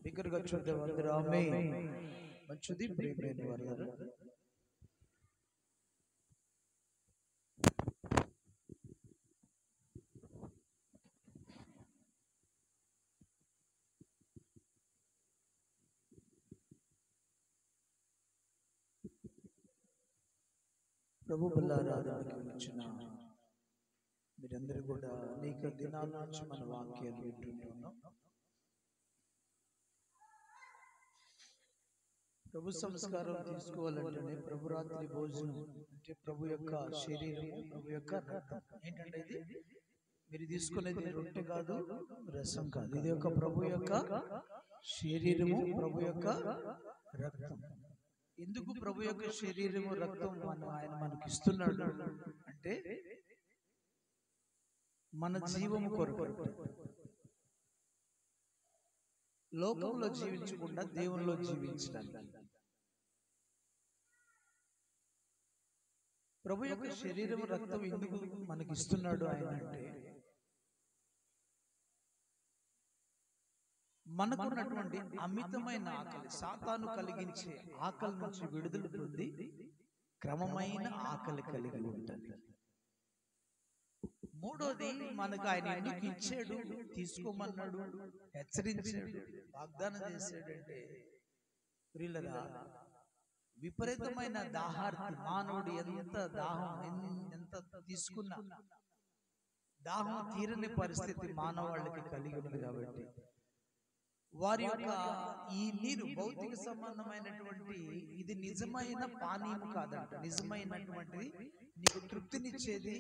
బిగ్గరగా చూద్దాం అందరూ ఆమేన్. మంచిది ప్రియమైన వారు, ప్రభు బల్లారాధనకి వచ్చిన మీరందరూ కూడా అనేక దినాల నుంచి మన వాక్యాలు వింటుంటున్నాం. ప్రభు సంస్కారం తీసుకోవాలంటేనే ప్రభు రాత్రి భోజనం అంటే ప్రభు యొక్క శరీరము, ప్రభు యొక్క రక్తం. ఏంటంటే ఇది మీరు తీసుకునేది రొట్టె కాదు, రసం కాదు. ఇది ఒక ప్రభు యొక్క శరీరము, ప్రభు యొక్క రక్తం. ఎందుకు ప్రభు యొక్క శరీరము రక్తం ఆయన మనకి ఇస్తున్నాడు అంటే మన జీవము కొరకు, లోకంలో జీవించకుండా దేవునిలో జీవించడానికి. ప్రభు యొక్క శరీరం రక్తం ఎందుకు మనకి ఇస్తున్నాడు ఆయన అంటే మనకున్నటువంటి అమితమైన ఆకలి, సాతాను కలిగించే ఆకలి నుంచి విడుదల పొంది క్రమమైన ఆకలి కలిగి ఉంటుంది. మూడోది, మనకు ఆయన ఎందుకు ఇచ్చాడు, తీసుకోమన్నాడు, హెచ్చరించాడు, వాగ్దానం చేశాడంటే ప్రియులరా, విపరీతమైన దాహార్తి, మానవుడు ఎంత దాహం ఎంత తీసుకున్నా దాహం తీరని పరిస్థితి మానవాళ్ళకి కలిగి ఉంది. కాబట్టి వారి యొక్క ఈ నీరు భౌతిక సంబంధమైనటువంటి ఇది నిజమైన పానీయం కాదంట. నిజమైనటువంటిది, నీకు తృప్తినిచ్చేది,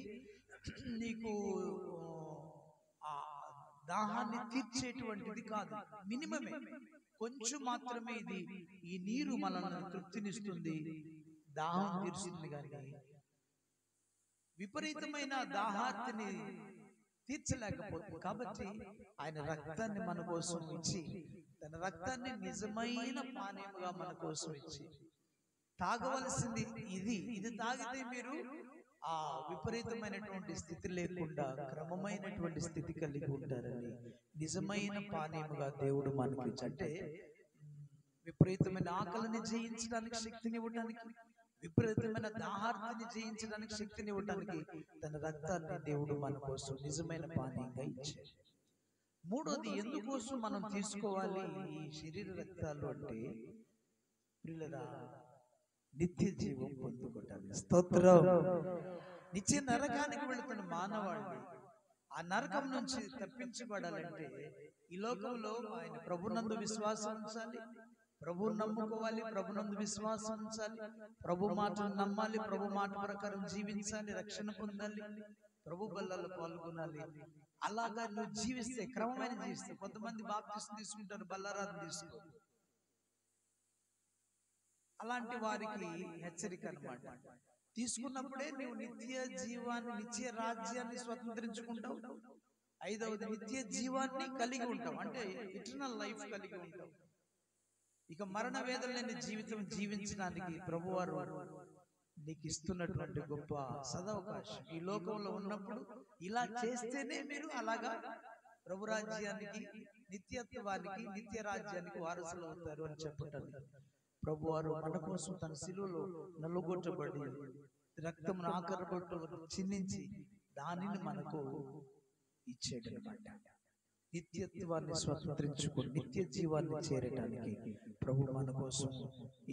నీకు ఆ దాహాన్ని తీర్చేటువంటిది కాదు. మినిమమే, కొంచెం మాత్రమే ఇది. ఈ నీరు మనల్ని తృప్తినిస్తుంది, దాహం తీరుస్తుంది. కానీ విపరీతమైన దాహార్తిని తీర్చలేకపోతుంది. కాబట్టి ఆయన రక్తాన్ని మన కోసం ఇచ్చి, తన రక్తాన్ని నిజమైన పానీయముగా మన కోసం ఇచ్చి, తాగవలసింది ఇది తాగితే మీరు ఆ విపరీతమైనటువంటి స్థితి లేకుండా క్రమమైనటువంటి స్థితి కలిగి ఉంటారని నిజమైన పానీయముగా దేవుడు మనకి ఇచ్చి, అంటే విపరీతమైన ఆకలిని జయించడానికి శక్తిని ఇవ్వడానికి, విపరీతమైన దాహార్తిని జయించడానికి శక్తిని ఇవ్వడానికి తన రక్తాన్ని దేవుడు మన కోసం నిజమైన పానీయంగా ఇచ్చాడు. మూడోది, ఎందుకోసం మనం తీసుకోవాలి ఈ శరీర రక్తాలు అంటే ప్రియులరా, నిత్య జీవం పొందుకోవటానికి. స్తోత్రం. నిత్య నరకానికి వెళుతున్న మానవాళి ఆ నరకం నుంచి తప్పించబడాలంటే ఈ లోకంలో ఆయన ప్రభునందు విశ్వాసం ఉంచాలి, ప్రభు నమ్ముకోవాలి, ప్రభునందు విశ్వాసం ఉంచాలి, ప్రభు మాటను నమ్మాలి, ప్రభు మాట ప్రకారం జీవించాలి, రక్షణ పొందాలి, ప్రభు బల్లలో పాల్గొనాలి. అలాగా నువ్వు జీవిస్తే, క్రమమైన జీవిస్తే, కొంతమంది బాప్తిసం తీసుకుంటారు, బల్లారాధన తీసుకోరు. అలాంటి వారికి హెచ్చరిక అన్నమాట. తీసుకున్నప్పుడే నువ్వు నిత్య జీవాన్ని, నిత్య రాజ్యాన్ని స్వతంత్రించుకుంటావు. ఐదవది, నిత్య జీవాన్ని కలిగి ఉంటావు, అంటే ఇటర్నల్ లైఫ్ కలిగి ఉంటావు. ఇక మరణ వేదన లేని జీవితం జీవించడానికి ప్రభువారు నీకు ఇస్తున్నటువంటి గొప్ప సదవకాశం. ఈ లోకంలో ఉన్నప్పుడు ఇలా చేస్తేనే మీరు అలాగా ప్రభు రాజ్యానికి, నిత్యత్వానికి, నిత్య రాజ్యానికి వారసులు అవుతారు అని చెప్పటానికి ప్రభువారు మన కోసం తన శిలువలో నలుగొట్టబడి రక్తమును ఆకరబొట్టు చిందించి దానిని మనకు ఇచ్చాడు అన్నమాట. నిత్యత్వాన్ని స్వతంత్రించుకొని నిత్య జీవాన్ని చేరటానికి ప్రభు మన కోసం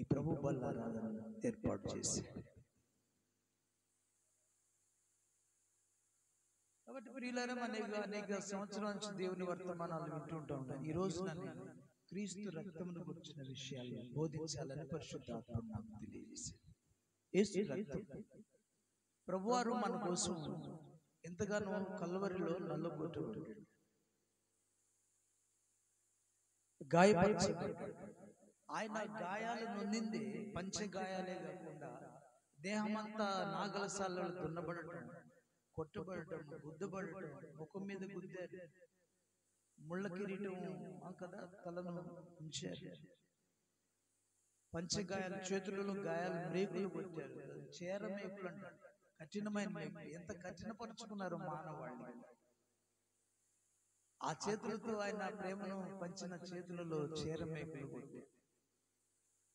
ఈ ప్రభు బల్లారాధన ఏర్పాటు చేశాడు. కాబట్టి ప్రియులారా, అనేక సంవత్సరాల నుంచి దేవుని వర్తమానాలు వింటుంటా ఉంటాం. ఈ రోజు నన్ను క్రీస్తు రక్తమును గురించిన విషయాలు బోధించాలని పరిశుద్ధాత్మ నాకు తెలియజేశాడు. యేసు రక్తం, ప్రభువారు మన కోసం ఎంతగానో కల్వరిలో నల్లగొట్టబడ్డాడు, గాయపరచబడ్డాడు. ఆయన గాయాలు నొందింది పంచగాయాలే కాకుండా దేహమంతా నాగలసాలలో దున్నబడటం, కొట్టబడటం, గుద్దబడటం, ముఖం మీద గుద్దారు, ముళ్ళ కిరీటం కదా తలను ఉంచారు, పంచగాయాలు, చేతులలో గాయాలు, మేకులు కొట్టారు, చేర మేకులు అంటారు, కఠినమైన మేకులు. ఎంత కఠినపరుచుకున్నారు మానవాళ్ళని. ఆ చేతులతో ఆయన ప్రేమను పంచిన చేతులలో చీరమేకులు కొట్టి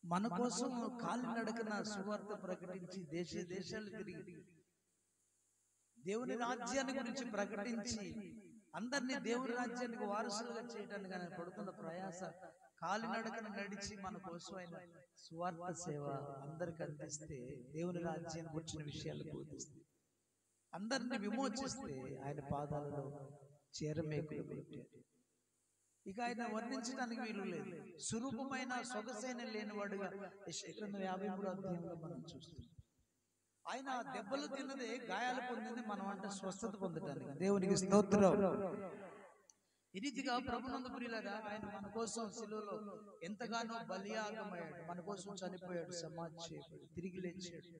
మన కోసం కాలినడకన సువార్త ప్రకటించి దేశ దేశాలు తిరిగి దేవుని రాజ్యాన్ని గురించి ప్రకటించి అందరినీ దేవుని రాజ్యానికి వారసులుగా చేయడానికి ఆయన పడుతున్న ప్రయాస, కాలినడకన నడిచి మన కోసం ఆయన సువార్త సేవ అందరికి అందిస్తే దేవుని రాజ్యాన్ని గురించిన విషయాలు బోధిస్తే అందరిని విమోచిస్తే ఆయన పాదాలలో చీరమేకులు పెట్టారు. ఇక ఆయన వర్ణించడానికి వీలు లేదు. స్వరూపమైన సొగసైన లేనివాడుగా యెషయా 53 అధ్యాయంలో మనం చూస్తాం. ఆయన దెబ్బలు తిన్నదే, గాయాలు పొందింది మనం అంటే స్వస్థత పొందడానికి. దేవునికి స్తోత్రం. ఈ రీతిగా ప్రభునందు ప్రియులారా, ఆయన మన కోసం శిలువలో ఎంతగానో బలియాగమయ్యాడు, మన కోసం చనిపోయాడు, సమాధి చేయబడి తిరిగి లేచాడు.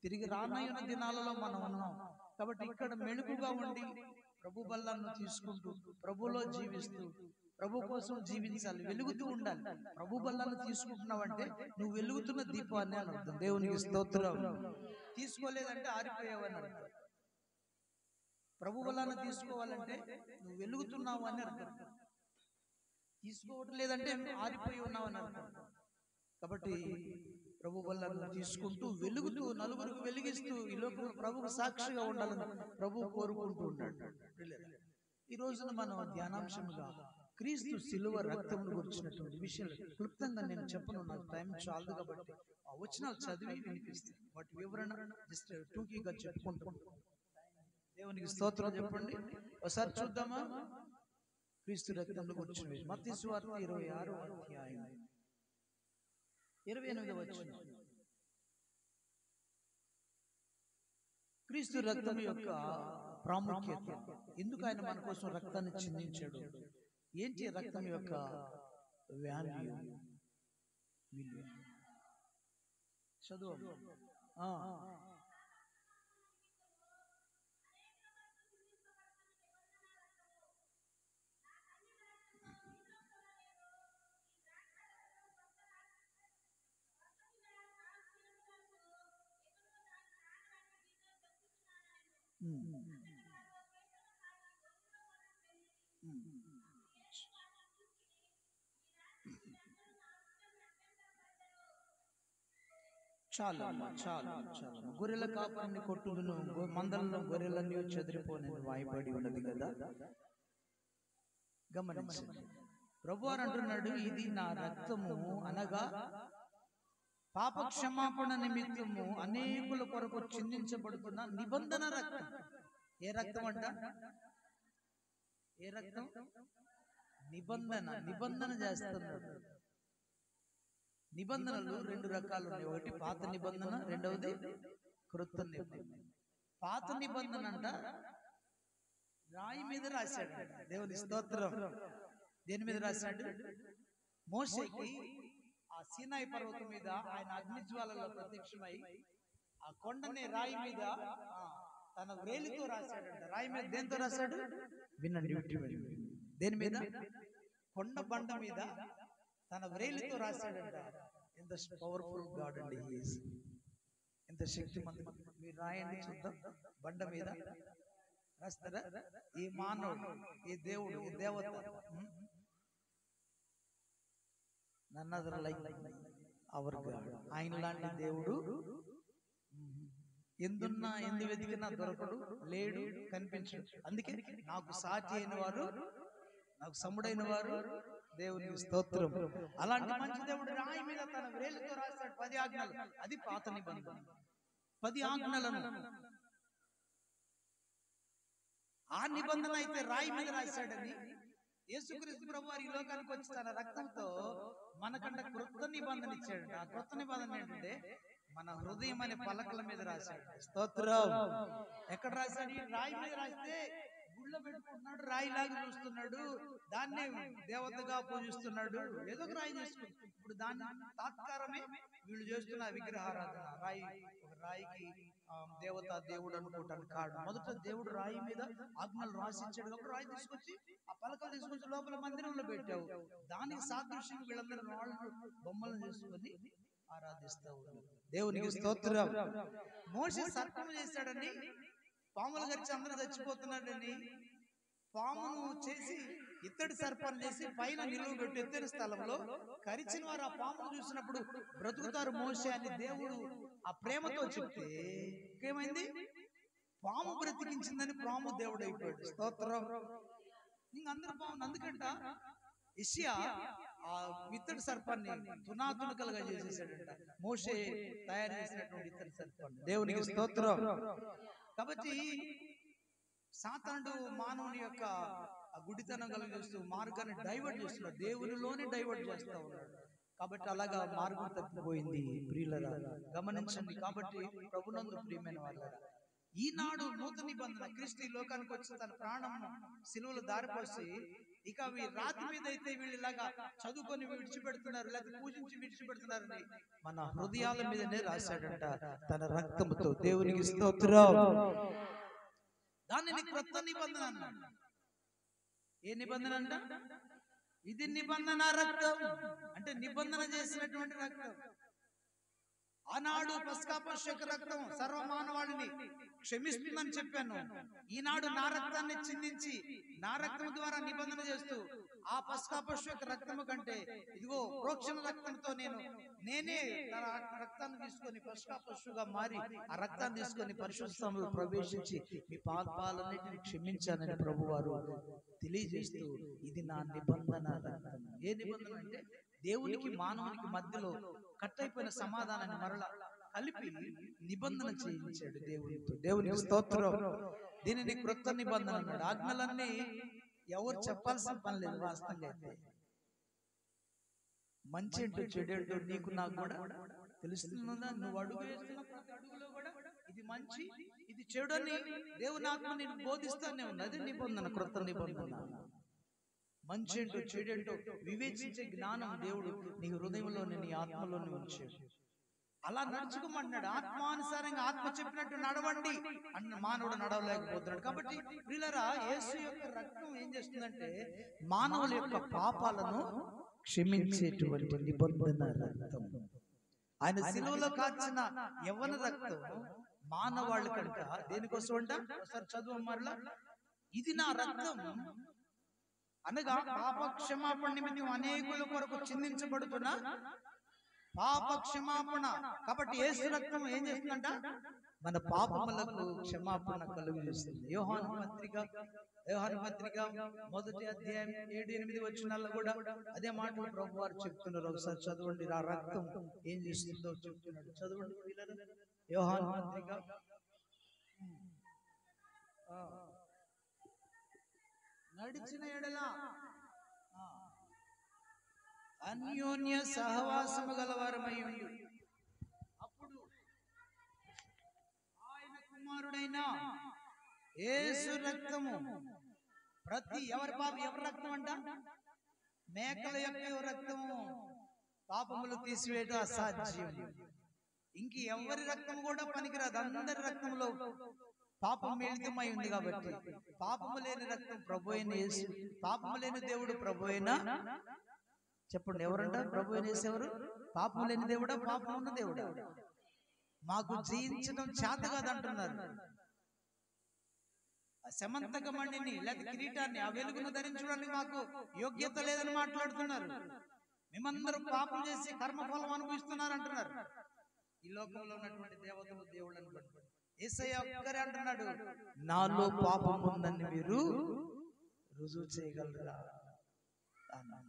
తిరిగి రానయ్యున్న దినాలలో మనం ఉన్నాం కాబట్టి ఇక్కడ మెళుకుగా ఉండి ప్రభు బల్లాన్ని తీసుకుంటూ ప్రభులో జీవిస్తూ ప్రభు కోసం జీవించాలి, వెలుగుతూ ఉండాలి. ప్రభు బల్లాన్ని తీసుకుంటున్నావంటే నువ్వు వెలుగుతున్న దీపాన్ని అని అర్థం. దేవునికి స్తోత్రం. తీసుకోలేదంటే ఆరిపోయావని అర్థం. ప్రభు బల్లాన్ని తీసుకోవాలంటే నువ్వు వెలుగుతున్నావు అని అర్థం. తీసుకోవటం లేదంటే ఆరిపోయి ఉన్నావు అని అర్థం. కాబట్టి ప్రభు బల్లాన్ని తీసుకుంటూ వెలుగుతూ నలుగురికి వెలిగిస్తూ ఈ లోకంలో ప్రభుకు సాక్షిగా ఉండాలని ప్రభు కోరుకుంటూ ఉన్నాడు. ఈ రోజున మనం ధ్యానాంశంగా క్రీస్తు శిలువ రక్తమును గురించినటువంటి విషయాలు క్లుప్తంగా నేను చెప్పను, నాకు టైం చాలదు కాబట్టి ఆ వచనాలు చదివి వినిపిస్తాను. వాటి వివరణ జస్ట్ టూకీగా చెప్పుకుంటాం. దేవునికి స్తోత్రం చెప్పండి. ఒకసారి చూద్దామా క్రీస్తు రక్తమును గురించినవి. మత్తయి సువార్త 26వ అధ్యాయం 28వ వచనం. క్రీస్తు రక్తం యొక్క ప్రాముఖ్యత, ఎందుకు ఆయన మన కోసం రక్తాన్ని చిందించాడు, ఏంటి రక్తం యొక్క వాల్యూ, చదువు. చాలు చాలు చాలు. గొర్రెల కాపాన్ని కొట్టుదును, మందలలో గొర్రెలన్నీ చెదిరిపోనని వాయిపడి ఉన్నది కదా. గమనించండి, ప్రభువారు అంటున్నాడు, ఇది నా రక్తము అనగా పాప క్షమాపణ నిమిత్తము అనేకుల కొరకు చిందించబడుతున్న నిబంధన రక్తం. ఏ రక్తం అంట? ఏ రక్తం? నిబంధన. నిబంధన చేస్తున్నాడు. నిబంధనలు రెండు రకాలు ఉన్నాయి. ఒకటి పాత నిబంధన, రెండవది క్రొత్త నిబంధన. పాత నిబంధన అంట రాయి మీద రాశాడు. దేవుని స్తోత్రం. దేని మీద రాశాడు? మోషేకి ఆ సీనాయి పర్వతం మీద ఆయన అగ్నిజ్వాలలో ప్రత్యక్షమై ఆ కొండని రాయి మీద తన వేలితో రాశాడంట. రాయి మీద దేంతో రాశాడు? వినండి. దేని మీద? కొండ బండ మీద తన వ్రేలితో రాశాడంట. ఎంత పవర్ఫుల్ గాడ్ అండి హి ఈస్. ఎంత శక్తిమంతుడు. మీరు రాయండి చూద్దాం. బండ మీద రాస్తారా? ఈ మానవుడు, ఈ దేవుడు, ఈ దేవత, none other like our God. ఆయన లాంటి దేవుడు ఎందున్నా ఎందు వెతికినా దొరకడు, లేడు, కనిపించడు. అందుకే నాకు సాటి అయిన వారు, నాకు సముడైన వారు దేవునికి స్తోత్రం. అలాంటి మంచి దేవుడు రాయి మీద తన వేలుతో రాశాడు 10 ఆజ్ఞలు. అది పాత నిబంధన. 10 ఆజ్ఞలను ఆ నిబంధన అయితే రాయి మీద రాశాడని యేసుక్రీస్తు ప్రభువారు ఈ లోకానికి వచ్చి తన రక్తంతో మనకంటే క్రొత్త నిబంధన ఇచ్చాడు. ఆ క్రొత్త నిబంధన ఏంటంటే మన హృదయం అనే పలకల మీద రాశాడు. స్తోత్రం. ఎక్కడ రాశాడు? రాయి మీద రాస్తే గుళ్ళ పెట్టుకుంటున్నాడు, రాయిలాగా చూస్తున్నాడు, దాన్నే దేవతగా పూజిస్తున్నాడు, ఏదో ఒక రాయి చేసుకుంటాడు. ఇప్పుడు దాన్ని తాత్కారమే వీళ్ళు చేస్తున్న విగ్రహారాధన. రాయికి దేవత దేవుడు అనుకుంటాను కాడు. మొదట దేవుడు రాయి మీద ఆజ్ఞలు రాసిచ్చాడు కాబట్టి రాయి తీసుకొచ్చి ఆ పలకలు తీసుకొచ్చి లోపల మందిరంలో పెట్టావు. దానికి సాదృశ్యం వీళ్ళందరూ రాళ్ళు బొమ్మలను చేసుకొని ఆరాధిస్తా ఉన్నారు. దేవునికి స్తోత్రం. మోషే సర్పం చేశాడని, పాములు గడిచి అందరూ చచ్చిపోతున్నాడని పామును చేసి ఇత్తడి సర్పాన్ని చేసి పైన నిలువ పెట్టి ఎత్తైన స్థలంలో కరిచిన వారు ఆ పామును చూసినప్పుడు బ్రతుకుతారు మోషే అని దేవుడు ఆ ప్రేమతో చెప్తే ఏమైంది? పాము బ్రతికించిందని పాము దేవుడు అయిపోయాడు. స్తోత్రం. ఇంకందరూ పాము. అందుకంట యెషయా ఆ ఇత్తడి సర్పాన్ని తునాతునకలుగా చేసేసాడంట, మోషే తయారు చేసినటువంటి ఇత్తడి సర్పాన్ని. దేవునికి స్తోత్రం. కాబట్టి సాతానుడు మానవుని యొక్క గుడితనం కలిగిస్తూ మార్గాన్ని డైవర్ట్ చేస్తున్నాడు, దేవునిలోనే డైవర్ట్ చేస్తా ఉన్నాడు. కాబట్టి అలాగా మార్గం తప్పిపోయింది. ప్రియులరా గమనించండి. కాబట్టి ప్రభునందు ప్రియమైన వాళ్ళరా, ఈనాడు నూతన నిబంధన క్రీస్తు ఈ లోకానికి వచ్చి తన ప్రాణం సిలువలో దారిపోసి ఇక రాతి మీద అయితే వీళ్ళు ఇలాగా చదువుకొని విడిచిపెడుతున్నారు, లేకపోతే పూజించి విడిచిపెడుతున్నారని మన హృదయాల మీదనే రాశాడంట తన రక్తముతో. దేవునికి స్తోత్రం. దానిని క్రొత్త నిబంధన అన్నాడు. ఏ నిబంధన అంట? ఇది నిబంధన రక్తం అంటే నిబంధన చేసినటువంటి రక్తం. ఆనాడు పస్కా పశువు రక్తం సర్వమానవాళిని క్షమిస్తుందని చెప్పాను. ఈనాడు నా రక్తాన్ని చిందించి నా రక్తం ద్వారా నిబంధన చేస్తూ ఆ పస్కా పశువు రక్తము కంటే ఇదిగో ప్రోక్షణ రక్తంతో నేనే తన రక్తాన్ని తీసుకొని పస్కా పశువుగా మారి ఆ రక్తాన్ని తీసుకొని పరిశుద్ధ స్థలంలో ప్రవేశించి మీ పాపాలన్నిటిని క్షమించానని ప్రభువారు తెలియజేస్తూ ఇది నా నిబంధన రక్తం. ఏ నిబంధన అంటే దేవునికి మానవునికి మధ్యలో కట్ అయిపోయిన సమాధానాన్ని మరలా కలిపి నిబంధన చేయించాడు దేవునితో. దేవునికి స్తోత్రం. దీనిని క్రొత్త నిబంధన అన్నాడు. ఆజ్ఞలన్నీ ఎవరు చెప్పాల్సిన పని లేదు. వాస్తవంగా అయితే మంచి ఏంటో చెడు ఏంటో నీకు నాకు కూడా తెలుస్తుందా? నువ్వు అడుగు వేస్తున్న ప్రతి అడుగులో కూడా ఇది మంచి ఇది చెడు అని దేవుని ఆత్మ నేను బోధిస్తానే ఉంది. అది నిబంధన, క్రొత్త నిబంధన. మంచి ఏంటో చెడు ఏంటో వివేచించే జ్ఞానం దేవుడు నీ హృదయంలోని నీ ఆత్మలోనే ఉంచాడు. అలా నడుచుకోమంటున్నాడు. ఆత్మానుసారంగా ఆత్మ చెప్పినట్టు నడవండి అన్న మానవుడు నడవలేకపోతున్నాడు. కాబట్టి ప్రియులారా, యేసు యొక్క రక్తం ఏం చేస్తుందంటే మానవుల యొక్క పాపాలను క్షమించేటువంటి నిబంధన రక్తం. ఆయన సిలువలో కార్చిన యవ్వన రక్తం మానవాళ్ళ కంట దేనికోసం అంట? ఒకసారి చదువు మరలా. ఇది నా రక్తం అనగా పాప క్షమాపణ నిమిత్తం అనేకుల కొరకు చిందించబడుతున్న పాప క్షమాపణ. కాబట్టి యేసు రక్తం ఏం చేస్తుందంట? మన పాపములకు క్షమాపణ కలుగు చేస్తుంది. యోహాను పత్రిక 1వ అధ్యాయం 7-8 వచనాల్లో కూడా అదే మాటలు ప్రభువారు చెప్తున్నారు. ఒకసారి చదవండి. ఆ రక్తం ఏం చేస్తుందో చెప్తున్నాడు. చదవండి. యోహాను పత్రిక నడిచిన ఎడల అన్యోన్య సహవాసము గలవారమై ఉండి అప్పుడు ఆయన కుమారుడైన యేసు రక్తము ప్రతి ఎవరి రక్తం అంట? మేకల యొక్క రక్తము పాపములు తీసివేయడం అసాధ్యం. ఇంక ఎవరి రక్తం కూడా పనికిరాదు. అందరి రక్తంలో పాపం మిళితమై ఉంది. కాబట్టి పాపము లేని రక్తం ప్రభు అయిన యేసు, పాపము లేని దేవుడు ప్రభు అయిన, చెప్పండి ఎవరంట? ప్రభు అయిన యేసు ఎవరు? పాపం లేని దేవుడా, పాపం ఉన్న దేవుడా? మాకు జయించడం చేత కాదంటున్నారు. సమంతక మణిని లేదా కిరీటాన్ని, ఆ వెలుగును ధరించడానికి మాకు యోగ్యత లేదని మాట్లాడుతున్నారు. మేమందరూ పాపం చేసి కర్మఫలం అనుభవిస్తున్నారు అంటున్నారు. ఈ లోకంలో ఉన్నటువంటి దేవతలు దేవుళ్ళు అనుకుంటున్నారు. యేసయ్య ఒక్కరే అంటున్నాడు, నాలో పాపం ఉందని మీరు రుజువు చేయగలరా?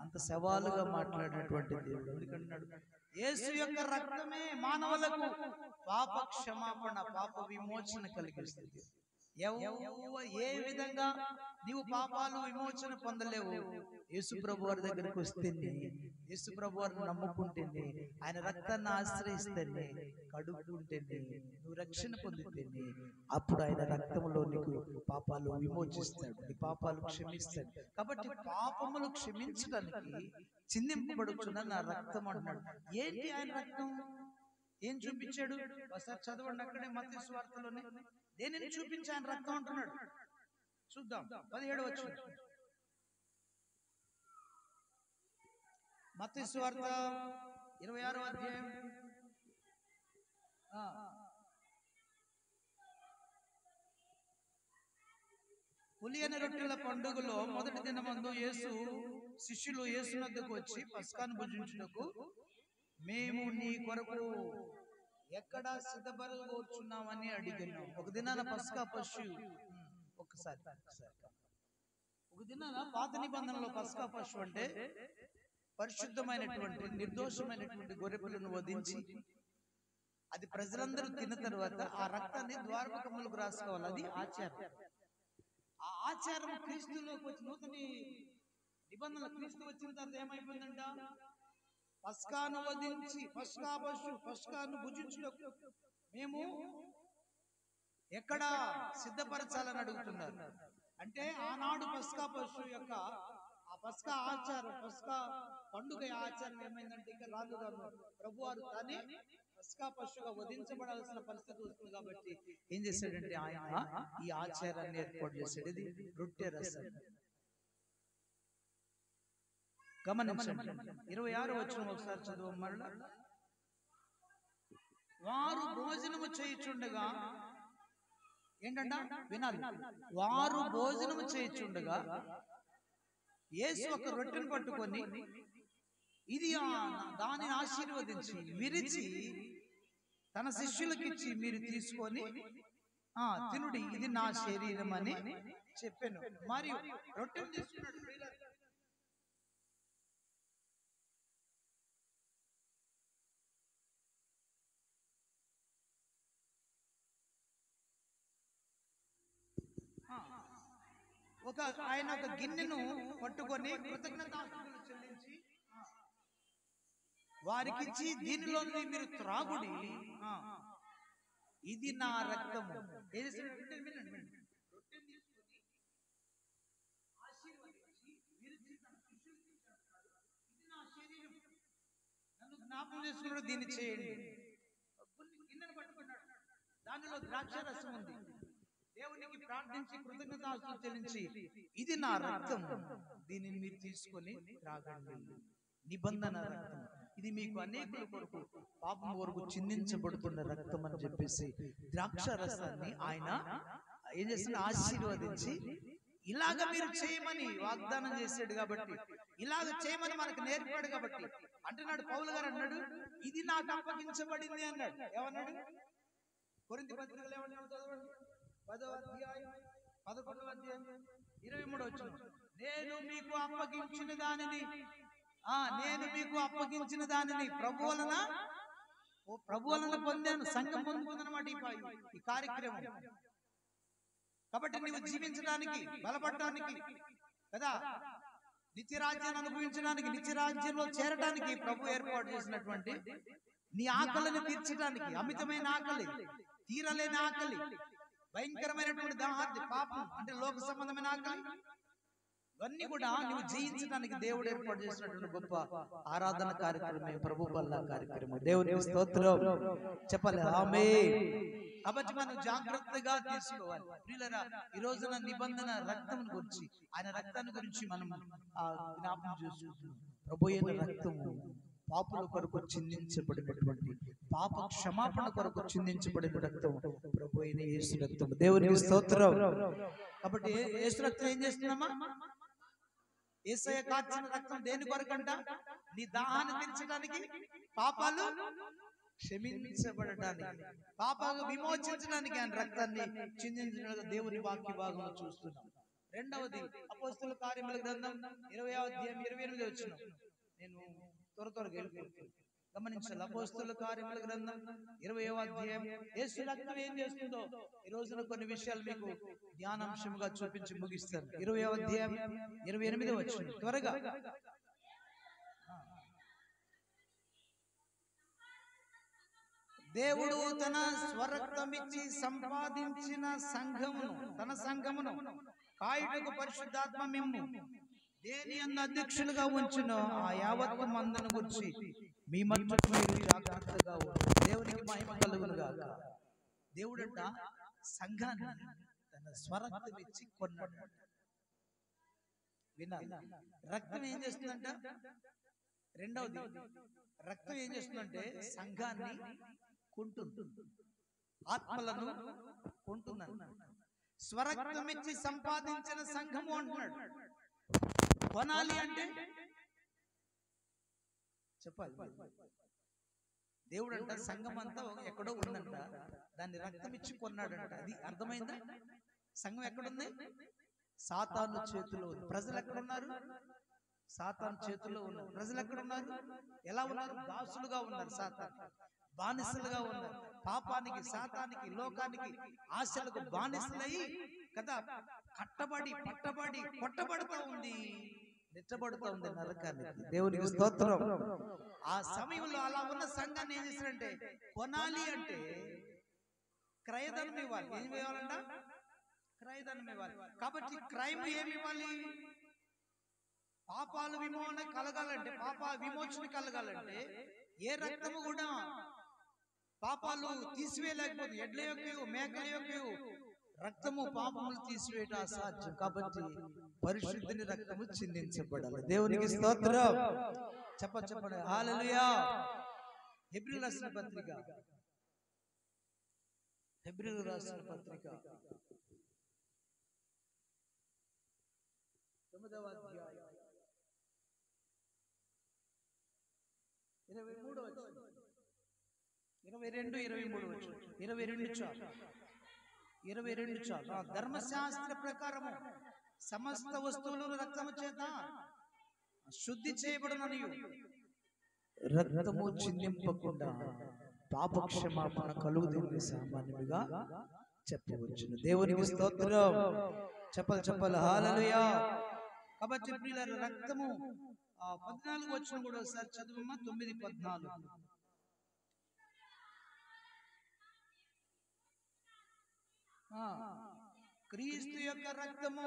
అంత సవాలుగా మాట్లాడినటువంటి దేవుడు. ఎందుకంటున్నాడు? యేసు యొక్క రక్తమే మానవులకు పాప క్షమాపణ, పాప విమోచన కలిగిస్తుంది. ఏ విధంగా నీవు పాపాలు విమోచన పొందలేవు. యేసు ప్రభు వారి దగ్గరకు వస్తేనే, యేసు ప్రభు వారిని నమ్ముకుంటేనే, ఆయన రక్తాన్ని ఆశ్రయిస్తేనే, కడుక్కుంటేనే, నువ్వు రక్షణ పొందితేనే అప్పుడు ఆయన రక్తంలో నీకు పాపాలు విమోచిస్తాడు, నీ పాపాలు క్షమిస్తాడు. కాబట్టి పాపములు క్షమించడానికి చిందింపబడుచున్న నా రక్తం అంటున్నాడు. ఏంటి ఆయన రక్తం? ఏం చూపించాడు? ఒకసారి చదవండి. అక్కడే మత్తయి సువార్తలోనే దేనిని చూపించి ఆయన రక్తం అంటున్నాడు. చూద్దాం. 17వ వచనం మత్తయి సువార్త 26వ అధ్యాయం 17వ పులియని రొట్టెల పండుగలో మొదటి దినమందు యేసు శిష్యులు యేసు వద్దకు వచ్చి పస్కాను భుజించుటకు మేము నీ కొరకు ఎక్కడ సిద్ధపరచూచున్నామని అడిగినాం. ఒక దినాన పస్కా పశు ఒకసారి ఒక దినాన పాత నిబంధనలో పస్కా పశు అంటే పరిశుద్ధమైనటువంటి నిర్దోషమైనటువంటి గొర్రెపిల్లను వధించి అది ప్రజలందరూ తిన్న తర్వాత ఆ రక్తాన్ని ద్వారముఖములకు రాసుకోవాలి. అది ఆచారం. ఆ ఆచారం క్రీస్తులోకి వచ్చి నూతన నిబంధనలు క్రీస్తు వచ్చిన తర్వాత ఏమైపోయిందంట? పస్కాను వధించి పస్కాను భుజించుటకు మేము ఎక్కడ సిద్ధపరచాలని అడుగుతున్నారు. అంటే ఆనాడు పస్కా పశువు యొక్క ఆ పస్కా ఆచారం, పస్కా పండుగ ఆచారం ఏమైందంటే ఇక రాను ప్రభువారు తానే పస్కా పశువుగా వధించబడాల్సిన పరిస్థితి వస్తుంది. కాబట్టి ఏం చేశాడంటే ఆయన ఈ ఆచారాన్ని ఏర్పాటు చేశాడు. ఇది రొట్టె రసం. గమనించండి, 26వ వచనం ఒకసారి చదువు మరలా. వారు భోజనము చేయుచుండగా, ఏంటంట వినాలి, వారు భోజనము చేయుచుండగా యేసు ఒక రొట్టెను పట్టుకొని ఇది దానిని ఆశీర్వదించి విరిచి తన శిష్యులకు ఇచ్చి, మీరు తీసుకొని తినుడి, ఇది నా శరీరం అని చెప్పాను. మరియు రొట్టెను తీసుకున్నాడు. ఆయన ఒక గిన్నెను పట్టుకొని కృతజ్ఞతాస్తుతులు చెల్లించి వారికి ఇచ్చి, దీనిలో మీరు త్రాగుడి, ఇది నా రక్తము. నన్ను జ్ఞాపకం చేసుకున్నాడు, దీన్ని చేయండి. గిన్నెను పట్టుకున్నాడు, దానిలో ద్రాక్ష రసం ఉంది. దేవునికి ప్రార్థించి కృతజ్ఞతాస్తుతులు చెల్లించి, ఇది నా రక్తం, దీనిని మీరు తీసుకొని త్రాగండి. నిబంధన రక్తం, ఇది మీకు అనేకుల కొరకు పాపం వరకు చిందించబడుతున్న రక్తం అని చెప్పేసి ద్రాక్ష రసాన్ని ఆయన ఏం చేసిన ఆశీర్వదించి, ఇలాగ మీరు చేయమని వాగ్దానం చేశాడు. కాబట్టి ఇలాగ చేయమని మనకు నేర్పాడు. కాబట్టి అంటున్నాడు పౌలు గారు, అన్నాడు ఇది నాకు అప్పగించబడింది అన్నాడు. ఏమన్నాడు? కొరింథీ పత్రికలో ఏమన్నాడు? చదవండి, 10వ అధ్యాయం 11వ అధ్యాయం 23వ వచనం. నేను మీకు అప్పగించిన దానిని ప్రభు వలన పొందాను, సంఘం పొందుకుందన్నమాట ఈ కార్యక్రమం. కాబట్టి నువ్వు జీవించడానికి, బలపడటానికి కదా, నిత్యరాజ్యాన్ని అనుభవించడానికి, నిత్యరాజ్యంలో చేరడానికి ప్రభు ఏర్పాటు చేసినటువంటి నీ ఆకలిని తీర్చడానికి, అమితమైన ఆకలి, తీరలేని ఆకలి, భయంకరమైనటువంటి దాహార్తి, పాపం అంటే లోక సంబంధమైన ఆకలి, ఇవన్నీ కూడా నువ్వు జయించడానికి దేవుడు ఏర్పాటు చేసినటువంటి గొప్ప ఆరాధన కార్యక్రమమే ప్రభు బల్ల కార్యక్రమం. దేవునికి స్తోత్రం చెప్పాలి, ఆమేన్. కాబట్టి మనం జాగ్రత్తగా తీసుకోవాలి. ప్రియులారా, ఈ రోజున నిబంధన రక్తం గురించి, ఆయన రక్తాన్ని గురించి మనం జ్ఞాపకం చేసుకుంటున్నాం. ప్రభు అయిన రక్తము పాపుల కొరకు చిందించబడినటువంటి, పాప క్షమాపణ కొరకు చిందించబడిన రక్తం ప్రభు అయిన యేసు రక్తం. దేవునికి స్తోత్రం. కాబట్టి యేసు రక్తం ఏం చేస్తున్నామా? యేసయ్య కార్చిన రక్తం దేని కొరకంట? నీ దాహాన్ని తీర్చడానికి, పాపాలు క్షమించబడటానికి, పాపాలు విమోచించడానికి ఆయన రక్తాన్ని చిందించడానికి దేవుని వాక్య భాగంలో చూస్తున్నాం. రెండవది అపోస్తలుల కార్యముల గ్రంథం 20వ అధ్యాయం 28వ వచనం. నేను త్వరగా వెళ్ళిపోతున్నాను, గమనించాలి. అపోస్తలుల కార్యముల గ్రంథం 20వ అధ్యాయం. యేసు రక్తం ఏం చేస్తుందో ఈ రోజున కొన్ని విషయాలు మీకు ధ్యానాంశంగా చూపించి ముగిస్తాను. 20వ అధ్యాయం 28వ వచనం త్వరగా. దేవుడు తన స్వరక్తమిచ్చి సంపాదించిన తన సంఘమును కాయుటకు పరిశుద్ధాత్మ మిమ్ము దేని యందు అధ్యక్షులుగా ఉంచును ఆ యావత్తు మందను గురించి మీ మట్టుకు మీరు జాగ్రత్తగా ఉండండి. దేవునికి మహిమ కలుగును గాక. దేవుడంట సంఘాన్ని తన స్వరక్తం ఇచ్చి కొన్నాడు. వినాలి, రక్తం ఏం చేస్తుందంట? రెండవది, రక్తం ఏం చేస్తుందంటే సంఘాన్ని కొంటుంది, ఆత్మలను కొంటుందంట. స్వరక్తం ఇచ్చి సంపాదించిన సంఘము అంటున్నాడు. కొనాలి అంటే చెప్పాలి. దేవుడు అంట సంఘం అంతా ఎక్కడో ఉందంట, దాన్ని రక్తం ఇచ్చి కొన్నాడంట. అది అర్థమైందా? సంఘం ఎక్కడుంది? సాతాను చేతిలో ఉంది. ప్రజలు ఎక్కడున్నారు? సాతాను చేతుల్లో ఉన్నారు. ప్రజలు ఎక్కడున్నారు? ఎలా ఉన్నారు? దాసులుగా ఉన్నారు, సాతాను బానిసలుగా ఉన్నారు. పాపానికి, సాతానికి, లోకానికి, ఆశలకు బానిసలై కదా కట్టబడి, పట్టబడి, కొట్టబడుతూ ఉంది, నెట్టబడుతూ ఉంది నరకానికి. దేవునికి స్తోత్రం. ఆ సమయంలో అలా ఉన్న సంఘాన్ని ఏం చేశారంటే, కొనాలి అంటే క్రయధనం ఇవ్వాలి. ఏం ఇవ్వాలంట? క్రయధనం ఇవ్వాలి. కాబట్టి క్రయం ఏమి ఇవ్వాలి? పాపాలు విమోచన కలగాలంటే, పాప విమోచన కలగాలంటే ఏ రక్తము కూడా పాపాలు తీసివేయలేకపోతుంది. ఎడ్ల యొక్క, మేకల యొక్క రక్తము పాపములు తీసివేయట అసాధ్యం. కాబట్టి పరిశుద్ధుని రక్తము చిందించబడాలి. దేవునికి స్తోత్రం. చెప్పండి హల్లెలూయా. హెబ్రీయులకు రాసిన పత్రిక, హెబ్రీయులకు రాసిన పత్రిక 9వ అధ్యాయం 23వ వచనం, 22, 23 22 చాలు, 22 చాలు. ధర్మశాస్త్ర ప్రకారము సమస్త వస్తువులను రక్తము చేత శుద్ధి చేయబడుననియు రక్తము చిందింపకుండా పాపక్షమాపణ కలుగుతుంది సామాన్యముగా చెప్పవచ్చును. దేవునికి స్తోత్రం. చెప్పాలి హల్లెలూయా. కాబట్టి ప్రియులారా, రక్తము 14 వచనం కూడా ఒకసారి చదువమ్మా. 9:14. క్రీస్తు యొక్క రక్తము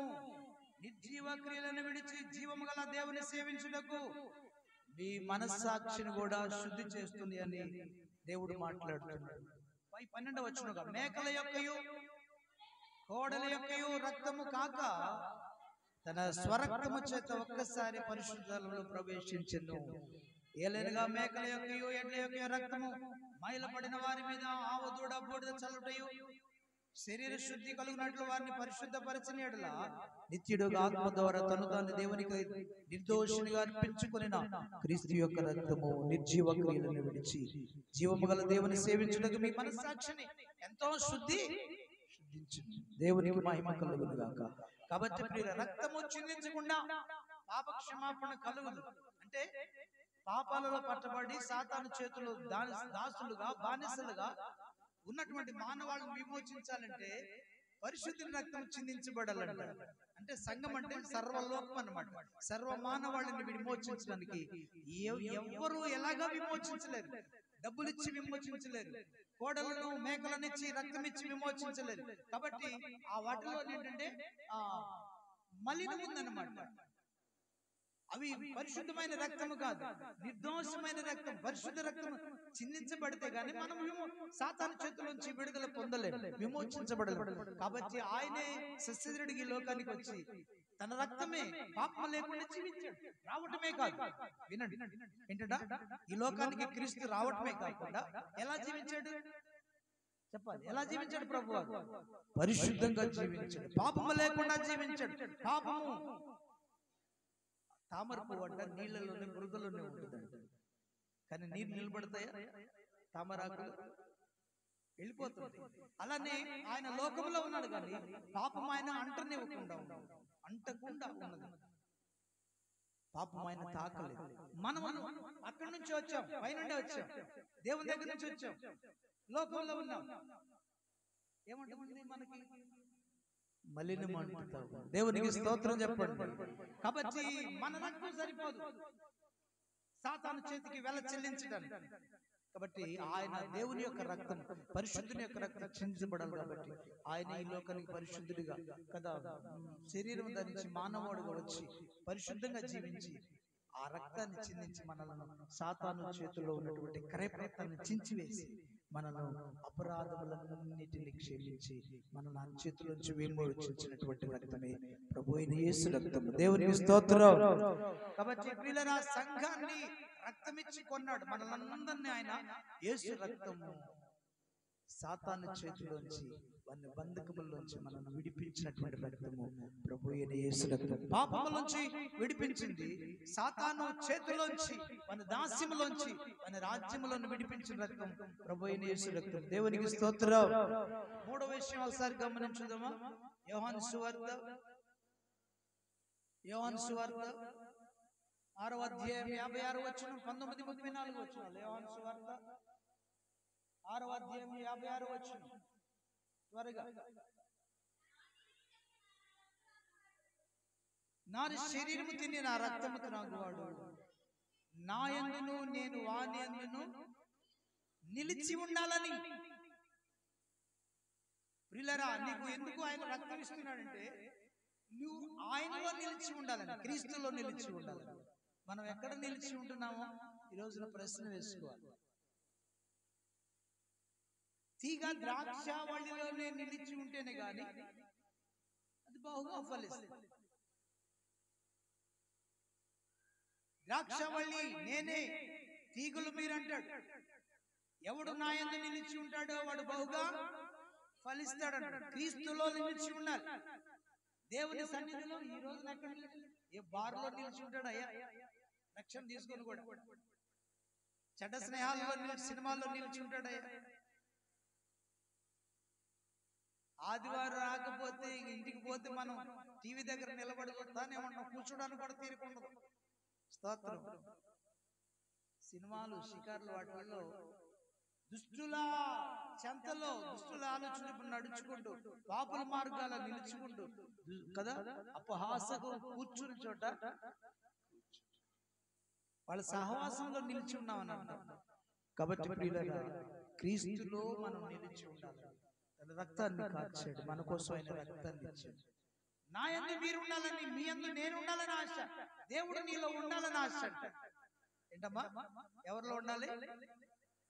నిర్జీవ క్రియలను విడిచి జీవము గల దేవుని సేవించుటకు మీ మనస్సాక్షిని కూడా శుద్ధి చేస్తుంది అని దేవుడు మాట్లాడుతున్నాడు. 12వ వచనంగా, మేకల యొక్కయు కోడల యొక్కయు రక్తము కాక తన స్వరక్తము చేత ఒక్కసారి పరిశుద్ధంలో ప్రవేశించెను. ఏలైనగా మేకల యొక్కయు ఎడ్ల యొక్క రక్తము మైలపడిన వారి మీద ఆవదూడ బూడిద చల్లుటయు శరీర శుద్ధి కలుగునట్లు వారిని పరిశుద్ధపరచిన యెడల నిత్యుడుగా ఆత్మ ద్వారా తను తాను దేవునికి నిర్దోషినిగా అర్పించుకొనిన క్రీస్తు యొక్క రక్తము నిర్జీవ క్రియలను విడిచి జీవము గల దేవుని సేవించుటకు మీ మనస్సాక్షిని ఎంతో శుద్ధించు. దేవునికి మహిమ కలుగును గాక. కాబట్టి ప్రియుల, రక్తము చిందించకుండా పాపక్షమాపణ కలుగుదు. అంటే పాపాలలో పట్టబడి సాతాను చేతులు దాసులుగా, బానిసలుగా ఉన్నటువంటి మానవాళ్ళను విమోచించాలంటే పరిశుద్ధుని రక్తం చిందించబడాలంట. అంటే సంఘం అంటే సర్వలోకం అన్నమాట. సర్వ మానవాళ్ళని విమోచించడానికి ఎవ్వరూ ఎలాగా విమోచించలేరు. డబ్బులు ఇచ్చి విమోచించలేరు, కోడలను మేకలనిచ్చి రక్తం ఇచ్చి విమోచించలేరు. కాబట్టి ఆ వాటిలో ఏంటంటే మలినం ఉందన్నమాట. అవి పరిశుద్ధమైన రక్తము కాదు, నిర్దోషమైన రక్తం. పరిశుద్ధ రక్తం చిందించబడితే గానీ మనం సాతాను చేతుల నుంచి విడుదల పొందలేము, విమోచించబడలేము. కాబట్టి ఆయనే సశరీరుడిగా ఈ లోకానికి వచ్చి తన రక్తమే పాపం లేకుండా జీవించాడు. రావటమే కాదు, వినండి ఏంటంట, ఈ లోకానికి క్రీస్తు రావటమే కాకుండా ఎలా జీవించాడు చెప్పాలి. ఎలా జీవించాడు ప్రభువు? పరిశుద్ధంగా జీవించాడు, పాపము లేకుండా జీవించాడు. పాపము తామర పువ్వు అంట నీళ్ళలోనే, మృగలోనే ఉంటుందంట. కానీ నీరు నిలబడతాయా? తామరాకులు వెళ్ళిపోతుంది. అలానే ఆయన లోకంలో ఉన్నాడు కానీ పాపం ఆయన అంటనివ్వకుండా ఉన్నది. పాపం ఆయన తాకలేదు. మనం అక్కడి నుంచి వచ్చాం, పైనుండే వచ్చాం, దేవుని దగ్గర నుంచి వచ్చాం, లోకంలో ఉన్నాం. ఏమంటుంది మనకి? మలినం అంటుతాం. దేవునికి స్తోత్రం చెప్పండి. కాబట్టి మన రక్తం సరిపోదు సాతాను చేతికి వెల చెల్లించడానికి. కాబట్టి ఆయన దేవుని యొక్క రక్తం, పరిశుద్ధుని యొక్క రక్తం చిందించబడాలి. కాబట్టి ఆయన ఈ లోకానికి పరిశుద్ధుడిగా కదా శరీరం ధరించి మానవుడిగా వచ్చి పరిశుద్ధంగా జీవించి ఆ రక్తాన్ని చిందించి మనలను సాతాను చేతుల్లో ఉన్నటువంటి క్రయప్రయత్నాన్ని చించివేసి మనను అపరాధములన్నిటిని క్షమించి మనల్ని ఆ చేతుల నుంచి విమోచించినటువంటి రక్తమే ప్రభువైన యేసు రక్తము. దేవునికి స్తోత్రం. కాబట్టి ప్రియులారా, సంఘాన్ని రక్తమిచ్చి కొన్నాడు మనలందరినీ ఆయన. యేసు రక్తము సాతాను చేతిలోంచి వాని బంధకముల్లోంచి మనల్ని విడిపించినటువంటి రక్తము ప్రభు అయిన యేసు రక్తం. పాపములోంచి విడిపించింది, సాతాను చేతిలోంచి వాని దాస్యములోంచి వాని రాజ్యములను విడిపించిన రక్తం ప్రభు అయిన యేసు రక్తం. దేవునికి స్తోత్రం. మూడో విషయం ఒకసారి గమనించుదామా? యోహాను సువార్త 6వ అధ్యాయం 56వ వచనం 19-34 వచనాలు. యోహాను సువార్త 6వ అధ్యాయం 56వ వచనం. త్వరగా. నా శరీరము తిని నా రక్తము త్రాగువాడు నా యందును నేను వాని యందును నిలిచి ఉండాలని. ప్రియులారా, నీకు ఎందుకు ఆయన రక్తం ఇస్తున్నాడంటే నువ్వు ఆయనలో నిలిచి ఉండాలని, క్రీస్తులో నిలిచి ఉండాలని. మనం ఎక్కడ నిలిచి ఉంటున్నామో ఈ రోజున ప్రశ్న వేసుకోవాలి. తీగ ద్రాక్షావళిలోనే నిలిచి ఉంటేనే గాని అది బహుగా ఫలిస్తుంది. ద్రాక్షావళి నేనే, తీగలు మీరంటాడు. ఎవడు నా యందు నిలిచి ఉంటాడో వాడు బహుగా ఫలిస్తాడంటాడు. క్రీస్తులో నిలిచి ఉండాలి. దేవుని సన్నిధిలో ఈ రోజున ఎక్కడ ఏ బార్లో నిలిచి ఉంటాడు అయ్యా, రక్షణ తీసుకొని కూడా. చెడ్డ స్నేహాల్లో నిలిచి, సినిమాల్లో నిలిచి ఉంటాడయ్యా. ఆదివారం రాకపోతే ఇంటికి పోతే మనం టీవీ దగ్గర నిలబడుకుంటానే ఉన్నాం, కూర్చోడానికి కూడా తీరుకుండదు. స్తోత్రం. సినిమాలు, షికార్లు, వాటిల్లో దుష్టుల చెంతలో దుష్టుల ఆలోచన నడుచుకుంటూ పాపుల మార్గాల నిలుచుకుంటూ కదా అపహాసకు కూర్చుని చోట వాళ్ళ సహవాసంలో నిలిచి ఉన్నామని అర్థం. కాబట్టి ప్రియులారా, క్రీస్తులో మనం నిలిచి ఉండాలి. తన రక్తాన్ని కార్చాడు, మన కోసం ఆయన రక్తాన్ని ఇచ్చాడు. నా యందు మీరు ఉండాలని, మీ యందు నేను ఉండాలని ఆశ. దేవుడు నీలో ఉండాలని ఆశ. ఏంటమ్మా? ఎవరిలో ఉండాలి?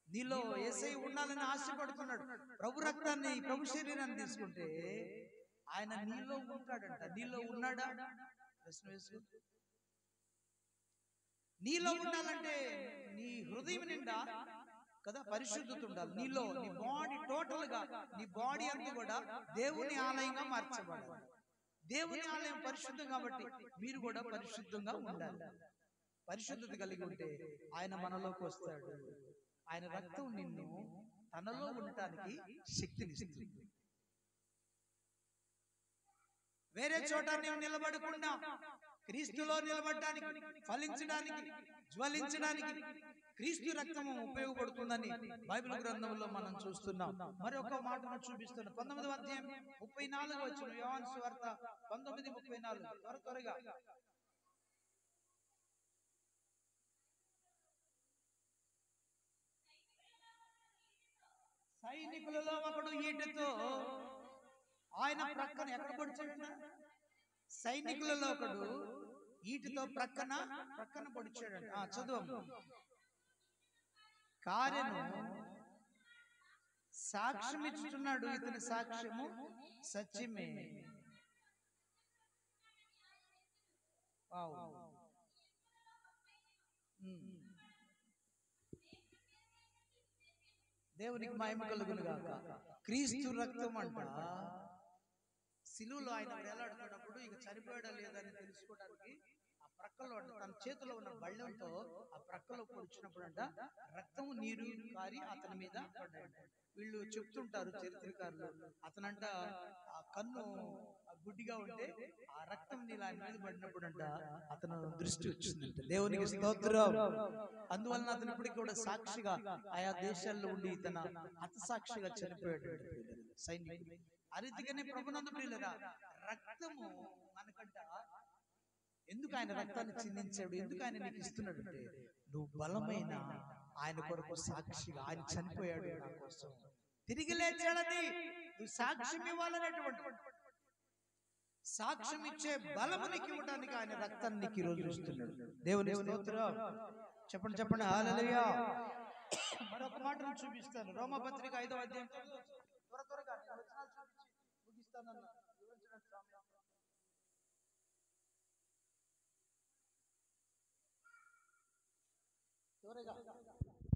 నీలో యేసయ్య ఉండాలని ఆశపడుతున్నాడు. ప్రభు రక్తాన్ని, ప్రభు శరీరాన్ని తీసుకుంటే ఆయన నీలో ఉంటాడంట. నీలో ఉన్నాడా? ప్రశ్న వేసు. నీలో ఉండాలంటే నీ హృదయం నిండా కదా పరిశుద్ధత ఉండాలి. నీలో నీ బాడీ టోటల్ గా, నీ బాడీ అంతా కూడా దేవుని ఆలయంగా మార్చబడాలి. దేవుని ఆలయం పరిశుద్ధం కాబట్టి మీరు కూడా పరిశుద్ధంగా ఉండాలి. పరిశుద్ధత కలిగి ఉంటే ఆయన మనలోకి వస్తాడు. ఆయన రక్తం నిన్ను తనలో ఉండటానికి శక్తినిస్తుంది. వేరే చోట నీవు నిలబడకుండా క్రీస్తులో నిలబడడానికి, ఫలించడానికి, జ్వలించడానికి క్రీస్తు రక్తము ఉపయోగపడుతుందని బైబిల్ గ్రంథంలో మనం చూస్తున్నాం. మరి ఒక మాటను చూపిస్తున్నాం. 19వ అధ్యాయం 34వ వచనం, యోహాను సువార్త 19:34. త్వరగా. సైనికులలో ఒకడు ఈటెతో ఆయన ప్రక్కన ఎక్కడ పొడిచాడంట? సైనికులలో ఒకడు ఈటెతో ప్రక్కన పొడిచాడంట. చదువు. కార్యము సాక్ష్యం ఇస్తున్నాడు, ఇతని సాక్ష్యము సత్యమే. దేవునికి మహిమ కలుగును గాక. క్రీస్తు రక్తం అంట సిలువలో ఆయన వేలాడుతున్నప్పుడు ఇక చనిపోయాడా లేదని తెలుసుకోవడానికి ఆ ప్రక్కలో తన చేతిలో ఉన్న బళ్ళంతో ఆ ప్రక్కలో పొడిచినప్పుడు అంట రక్తము నీరు కారి అతని మీద పడ్డాడు. వీళ్ళు చెప్తుంటారు చరిత్రకారులు, అతనంట ఆ కన్ను గుడ్డిగా ఉంటే ఆ రక్తం నీళ్ళు ఆయన మీద పడినప్పుడు అంట అతను దృష్టి వచ్చిందంట. దేవునికి స్తోత్రం. అందువలన అతను ఇప్పటికి కూడా సాక్షిగా ఆయా దేశాల్లో ఉండి తన హతసాక్షిగా చనిపోయాడు సైనికుడు. ఆ రీతిగానే ప్రభునందు ప్రియులారా, రక్తము మనకంట ఎందుకు ఆయన రక్తాన్ని చిందించాడు, ఎందుకు ఆయన నీకు ఇస్తున్నాడు అంటే నువ్వు బలమైన ఆయన కొరకు సాక్షిగా, ఆయన చనిపోయాడు నా కోసం, తిరిగి లేచాడని నువ్వు సాక్ష్యం ఇవ్వాలనేటువంటి సాక్ష్యం ఇచ్చే బలము నీకు ఇవ్వడానికి ఆయన రక్తాన్ని నీకు ఈ రోజు ఇస్తున్నాడు. దేవుని స్తోత్రం. చెప్పండి హల్లెలూయా. మరొక మాటను చూపిస్తాను. రోమపత్రిక 5వ అధ్యాయం త్వరగా ముగిస్తానన్నా.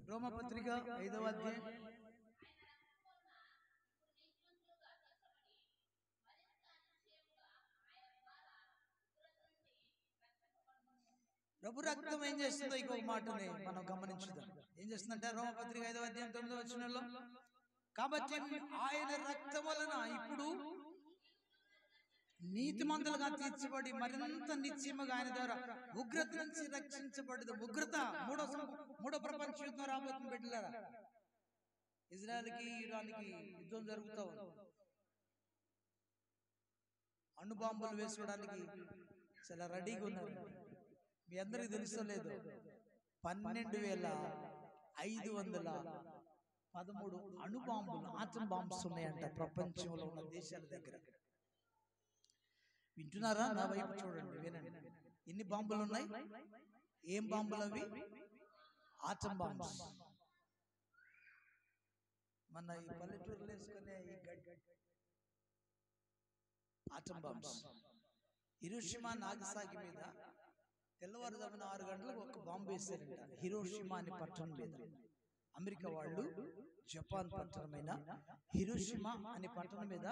రోమపత్రిక 5వ అధ్యాయం ప్రభు రక్తం ఏం చేస్తుందో ఇంకొక మాటని మనం గమనించుదాం. ఏం చేస్తుందంటే రోమపత్రిక 5వ అధ్యాయం 9వ వచనంలో, కాబట్టి ఆయన రక్తం వలన ఇప్పుడు నీతిమంతులుగా తీర్చబడి మరింత నిశ్చయముగా ఆయన ద్వారా ఉగ్రత నుంచి రక్షించబడదు. ఉగ్రత మూడో ప్రపంచ యుద్ధం రాబోతుంది బిడ్డలారా. ఇజ్రాయెల్కి ఇరాన్కి యుద్ధం జరుగుతూ ఉంది. అణుబాంబులు వేసుకోవడానికి చాలా రెడీగా ఉన్నారు. మీ అందరికి తెలుసో లేదు, 12,513 అణుబాంబులు, ఆటం బాంబ్స్ ఉన్నాయంట ప్రపంచంలో ఉన్న దేశాల దగ్గర. వింటున్నారా? నా వైపు చూడండి, వినండి. ఎన్ని బాంబులు ఉన్నాయి? ఏం బాంబులు అవి? Atom bombs. మన ఈ పల్లెటూరులో వేసుకునే ఈ ఆటం బాంబ్స్. హిరోషిమా నాగసాకి మీద తెల్లవారుజామున 6 గంటలకు ఒక బాంబు వేశారంట. హిరోషిమా అనే పట్టణం మీద. అమెరికా వాళ్ళు జపాన్ పట్టణమైన హిరోషిమా అనే పట్టణం మీద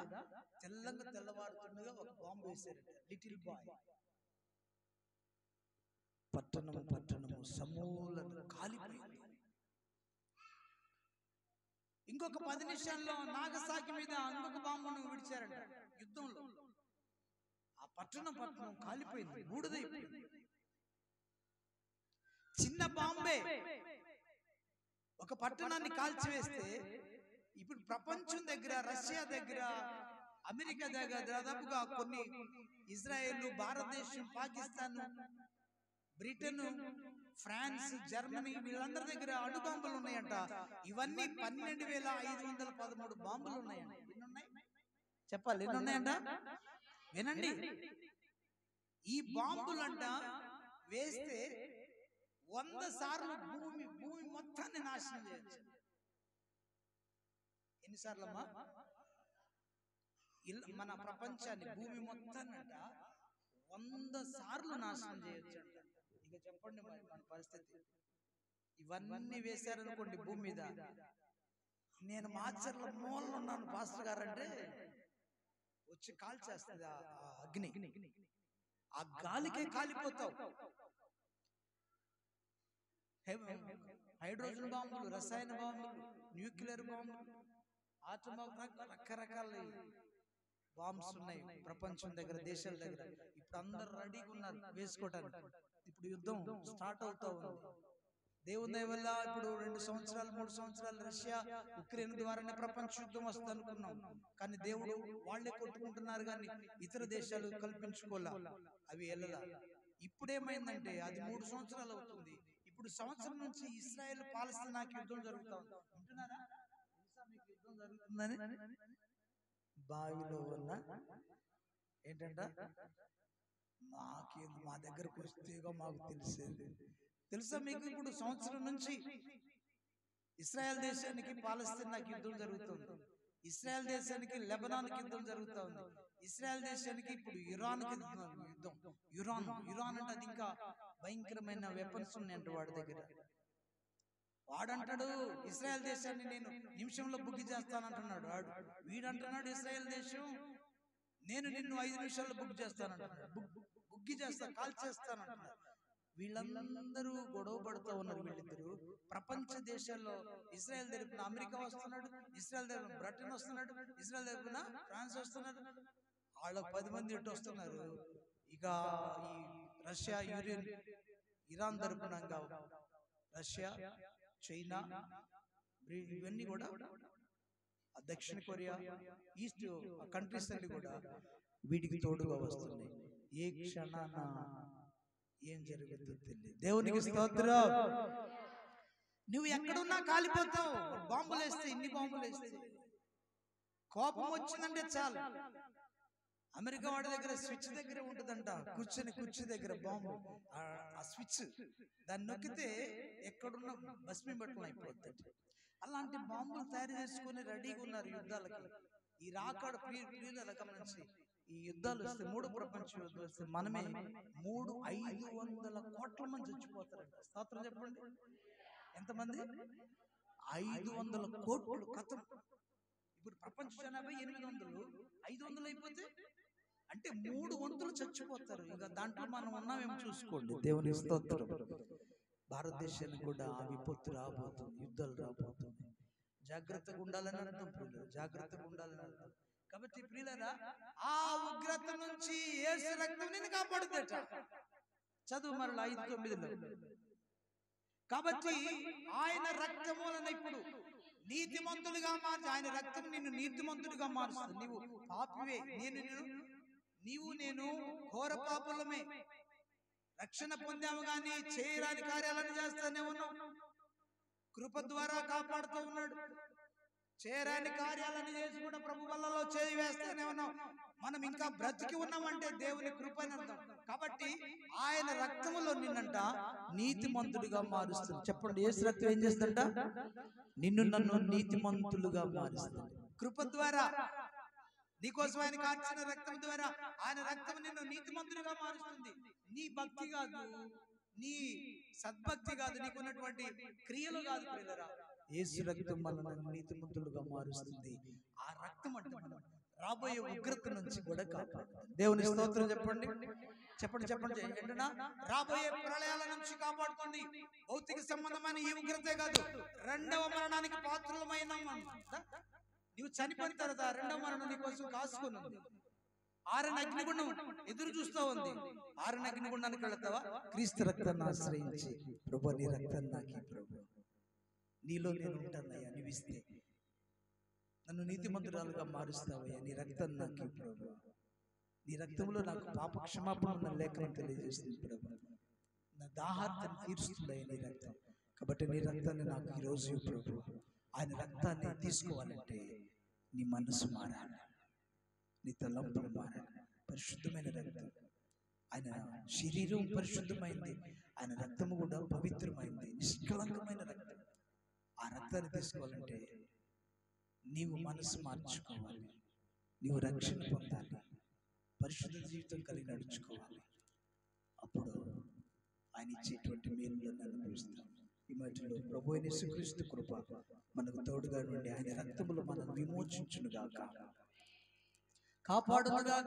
తెల్లవారుతుండగా ఒక బాంబు వేశారంట. Little boy. పట్టణము సమూలంగా కాలిపోయింది. ఇంకొక 10 నిమిషాల్లో నాగసాకి మీద ఇంకొక బాంబును విడిచారంట యుద్ధంలో. ఆ పట్టణం కాలిపోయింది, బూడిదైపోయింది. చిన్న బాంబే ఒక పట్టణాన్ని కాల్చివేస్తే ఇప్పుడు ప్రపంచం దగ్గర, రష్యా దగ్గర, అమెరికా దగ్గర దాదాపుగా కొన్ని ఇజ్రాయెల్, భారతదేశం, పాకిస్తాన్, బ్రిటన్, ఫ్రాన్స్, జర్మనీ వీళ్ళందరి దగ్గర అణుబాంబులు ఉన్నాయంట. ఇవన్నీ 12,513 బాంబులు ఉన్నాయంట. ఎన్ని ఉన్నాయి చెప్పాలి? ఎన్ని ఉన్నాయంట? వినండి. ఈ బాంబులంట వేస్తే 100 సార్లు భూమి మొత్తాన్ని నాశనం చేయొచ్చు. ఎన్నిసార్లమ్మా? మన ప్రపంచాన్ని, భూమి మొత్తాన్ని అంట 100 సార్లు నాశనం చేయొచ్చు అంట. ఇక చెప్పండి మరి మన పరిస్థితి. ఇవన్నీ వేశారనుకోండి భూమి మీద. నేను మాచర్ల మూలలో ఉన్నాను పాస్టర్ గారు అంటే వచ్చి కాల్చేస్తుంది ఆ అగ్ని. ఆ గాలికే కాలిపోతావు. హైడ్రోజన్ బాంబులు, రసాయన బాంబులు, న్యూక్లియర్ బాంబులు, ఆటం బాంబులు, రకరకాల బాంబ్స్ ఉన్నాయి ప్రపంచం దగ్గర, దేశాల దగ్గర. ఇప్పుడు అందరు రెడీగా ఉన్నారు వేసుకోవటానికి. ఇప్పుడు యుద్ధం స్టార్ట్ అవుతా ఉంది. దేవుని దయ వల్ల ఇప్పుడు 2 సంవత్సరాలు 3 సంవత్సరాలు రష్యా ఉక్రెయిన్ ద్వారానే ప్రపంచ యుద్ధం వస్తుంది అనుకున్నాం. కానీ దేవుడు వాళ్లే కొట్టుకుంటున్నారు కానీ ఇతర దేశాలు కల్పించుకోలే, అవి వెళ్ళలా. ఇప్పుడేమైందంటే అది 3 సంవత్సరాలు అవుతుంది. ఇప్పుడు సంవత్సరం నుంచి ఇస్రాయేల్ పాలస్తీనాకి యుద్ధం జరుగుతా ఉంది. వింటున్నారా? మీకు యుద్ధం జరుగుతుందని బావిలో ఉన్న ఏంటంట మాకేంది, మా దగ్గరకు వస్తేగా మాకు తెలిసేది. తెలుసా మీకు? ఇప్పుడు సంవత్సరం నుంచి ఇస్రాయెల్ దేశానికి పాలస్తీనాకి యుద్ధం జరుగుతుంది. ఇస్రాయెల్ దేశానికి లెబనాన్కి యుద్ధం జరుగుతా ఉంది. ఇస్రాయెల్ దేశానికి ఇప్పుడు ఇరాన్కి యుద్ధం. ఇరాన్ అంటే అది ఇంకా భయంకరమైన వెపన్స్ ఉన్నాయంట వాడి దగ్గర. వాడంటాడు ఇస్రాయెల్ దేశాన్ని నేను నిమిషంలో బుగ్గి చేస్తానంటున్నాడు. వాడు వీడంటున్నాడు ఇస్రాయెల్ దేశం నేను నిన్ను 5 నిమిషాల్లో బుగ్గి చేస్తానంటున్నాడు. బుగ్గి చేస్తా, కాల్ చేస్తానంటున్నాడు. వీళ్ళందరూ గొడవ పడుతూ ఉన్నారు. వీళ్ళిద్దరు ప్రపంచ దేశాల్లో ఇజ్రాయెల్ తరపున అమెరికా వస్తున్నాడు, ఇజ్రాయెల్ తరపున బ్రిటన్ వస్తున్నాడు, ఇజ్రాయెల్ తరపున ఫ్రాన్స్ వస్తున్నాడు. వాళ్ళ 10 మంది ఇటు వస్తున్నారు. ఇక ఈ రష్యా, ఇరాన్ తరపున రష్యా, చైనా, ఇవన్నీ కూడా దక్షిణ కొరియా, ఈస్ట్ కంట్రీస్ అన్ని కూడా వీటికి తోడుగా వస్తున్నాయి. ఏ క్షణాన ఏం జరుగుతుందో తెలియదు. దేవునికి స్తోత్రం. నువ్వు ఎక్కడున్నా కాలిపోతావు. బాంబులు వేస్తే, ఇన్ని బాంబులు వేస్తే కోపం వచ్చిందంటే చాలు. అమెరికా వాడి దగ్గర స్విచ్ దగ్గర ఉంటుందంట, కుర్చీ దగ్గర బాంబు. ఆ స్విచ్ దాన్ని నొక్కితే ఎక్కడున్న భస్మం పట్టుకుని అయిపోతుంది. అలాంటి బాంబులు తయారు చేసుకుని రెడీగా ఉన్నారు యుద్ధాలకి. ఈ రాకాడు ప్రియుల గమనించి ఈ యుద్ధాలు వస్తే, 3వ ప్రపంచ యుద్ధం వస్తే మనమే 500 కోట్ల మంది చచ్చిపోతారంట. స్తోత్రం చెప్పండి. ఎంతమంది? 500 కోట్లు కథం. ఇప్పుడు ప్రపంచ జనాభా 800, 500 అయిపోతే అంటే 3 వంతులు చచ్చిపోతారు. ఇంకా దాంట్లో మనం ఉన్నామేమో చూసుకోండి. దేవుని స్తోత్రం. భారతదేశానికి కూడా ఆ విపత్తు రాబోతుంది, యుద్ధాలు రాబోతుంది. జాగ్రత్తగా ఉండాలని అర్థం ప్రియులు, జాగ్రత్తగా ఉండాలని అర్థం. కాబట్టి ప్రియులారా, ఆ ఉగ్రత నుంచి యేసు రక్తం నిన్ను కాపాడుతట. చదువు మరలా 5:9లో. కాబట్టి ఆయన రక్తం వలన ఇప్పుడు నీతిమంతులుగా మార్చి, ఆయన రక్తం నిన్ను నీతిమంతులుగా మారుస్తుంది. నీవు పాపివే, నేను ఘోర పాపులమే, రక్షణ పొందాము కానీ చేయరాని కార్యాలను చేస్తానే ఉన్నాం. కృప ద్వారా కాపాడుతూ ఉన్నాడు. చేయరాని కార్యాలను చేసి కూడా ప్రభు వల్లలో చేయి వేస్తూనే ఉన్నాం. మనం ఇంకా బ్రతికి ఉన్నామంటే దేవుని కృప అని అర్థం. కాబట్టి ఆయన రక్తములో నిన్నంట నీతిమంతుడిగా మారుస్తుంది. చెప్పండి, యేసు రక్తం ఏం చేస్తుందంట? నిన్ను నన్ను నీతిమంతులుగా మారుస్తుంది. కృప ద్వారా, నీకోసం ఆయన కార్చిన రక్తం ద్వారా ఆయన రక్తం నిన్ను నీతిమంతులుగా మారుస్తుంది. నీ భక్తి కాదు, నీ సద్భక్తి కాదు, నీకున్నటువంటి క్రియలు కాదు ప్రియులారా, యేసు రక్తం మనల్ని నీతిమంతులుగా మారుస్తుంది. ఆ రక్తం అంటే మనం రాబోయే ఉగ్రత నుంచి కూడా కాపాడుతుంది. దేవుని స్తోత్రం. చెప్పండి చెప్పండి చెప్పండి ఏంటన్నా? రాబోయే ప్రళయాల నుంచి కాపాడుతుంది. భౌతిక సంబంధమైన ఈ ఉగ్రతే కాదు, రెండవ మరణానికి పాత్రులమైన నీవు చనిపోయిన తర్వాత రెండవ మరణం నీకోసం కాసుకొని ఉంది. ఆరని అగ్నిగుండం ఎదురు చూస్తూ ఉంది. ఆరని అగ్నిగుండానికి వెళతావా? క్రీస్తు రక్తాన్ని ఆశ్రయించి, ప్రభు నీ రక్తాన్ని నాకి, ప్రభు నీలో నేను ఉంటానయ్యా, నీవిస్తే నన్ను నీతిమంతురాలుగా మారుస్తావయ్యా, నీ రక్తాన్ని నాకి ప్రభు, నీ రక్తంలో నాకు పాప క్షమాపణ ఉన్న లేఖనం తెలియజేస్తుంది ప్రభు, నా దాహార్తను తీరుస్తుందయ్యా నీ రక్తం. కాబట్టి నీ రక్తాన్ని నాకు ఈరోజు ప్రభు. ఆయన రక్తాన్ని తీసుకోవాలంటే నీ మనసు మారాలి, నీ తలంపులు మారాలి. పరిశుద్ధమైన రక్తం, ఆయన శరీరం పరిశుద్ధమైంది, ఆయన రక్తము కూడా పవిత్రమైంది, నిష్కలంకమైన రక్తం. ఆ రక్తాన్ని తీసుకోవాలంటే నీవు మనసు మార్చుకోవాలి, నీవు రక్షణ పొందాలి, పరిశుద్ధ జీవితం కలిగి నడుచుకోవాలి. అప్పుడు ఆయన ఇచ్చేటువంటి మేలులను అనుభవిస్తాం. ఈ మధ్యలో ప్రభు అయిన యేసుక్రీస్తు కృప మనకు తోడుగా నుండి ఆయన రక్తములో మనల్ని విమోచించునుగాక, కాపాడునుగాక.